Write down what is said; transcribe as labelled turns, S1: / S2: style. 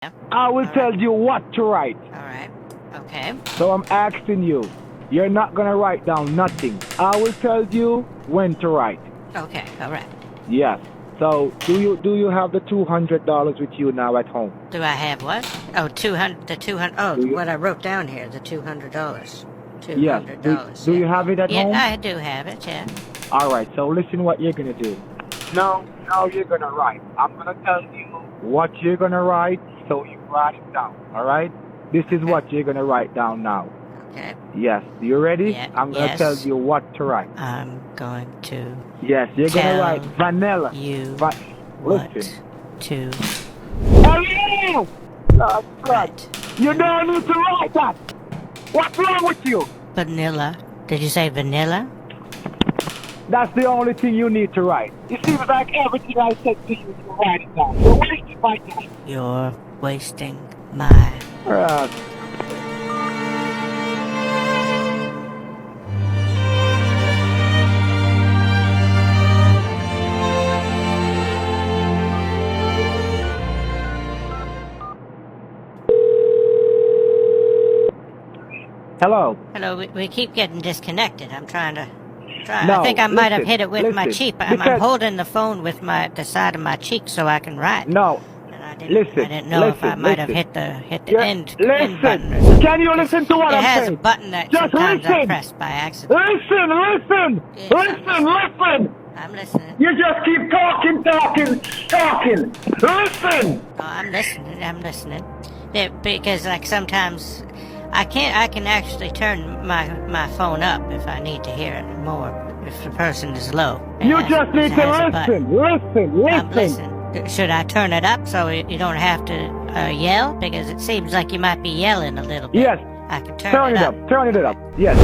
S1: Yeah.
S2: I will
S1: All
S2: tell
S1: right.
S2: you what to write.
S1: All right. Okay.
S2: So I'm asking you. You're not gonna write down nothing. I will tell you when to write.
S1: Okay. All right.
S2: Yes. So do you have the $200 with you now at home?
S1: Do I have what? Oh, 200. The 200. Oh,
S2: Do you?
S1: what I wrote down here. The $200.
S2: Yes.
S1: $200.
S2: Do
S1: Yeah.
S2: you have it at
S1: Yeah,
S2: home?
S1: I do have it. Yeah.
S2: All right. So listen, what you're gonna do. Now you're gonna write. I'm gonna tell you what you're gonna write, so you write it down. All right. This is
S1: Okay.
S2: what you're gonna write down now.
S1: Okay.
S2: Yes. You ready?
S1: Yeah.
S2: I'm gonna tell
S1: Yes.
S2: you what to write.
S1: I'm going to
S2: Yes. You're gonna
S1: tell
S2: write vanilla.
S1: you
S2: Va-
S1: what
S2: Listen.
S1: to
S2: Hello! God, God.
S1: write.
S2: You don't need to write that. What's wrong with you?
S1: Vanilla. Did you say vanilla?
S2: That's the only thing you need to write. It seems like everything I said to you, you write it down. You're wasting my time.
S1: You're wasting my.
S2: Hello.
S1: Hello. We keep getting disconnected. I'm trying to. I
S2: No,
S1: think I might have
S2: listen,
S1: hit it with my
S2: listen,
S1: cheek. I'm
S2: because-
S1: holding the phone with the side of my cheek so I can write.
S2: No.
S1: And I
S2: Listen,
S1: didn't know if I
S2: listen,
S1: might have
S2: listen.
S1: hit the
S2: Yeah,
S1: end button or
S2: listen.
S1: something.
S2: Can you listen to what
S1: It
S2: I'm
S1: has a
S2: saying?
S1: button that
S2: Just
S1: sometimes I
S2: listen.
S1: press by accident.
S2: Listen.
S1: Yes,
S2: Listen.
S1: I'm listening.
S2: You just keep talking. Listen.
S1: Oh, I'm listening. Yeah, because like sometimes I can actually turn my phone up if I need to hear it more. If the person is low.
S2: You just need to
S1: has a button.
S2: listen.
S1: I'm listening. Should I turn it up so you don't have to yell? Because it seems like you might be yelling a little bit.
S2: Yes.
S1: I can
S2: Turn it
S1: up.
S2: up. Turn it up. Yes.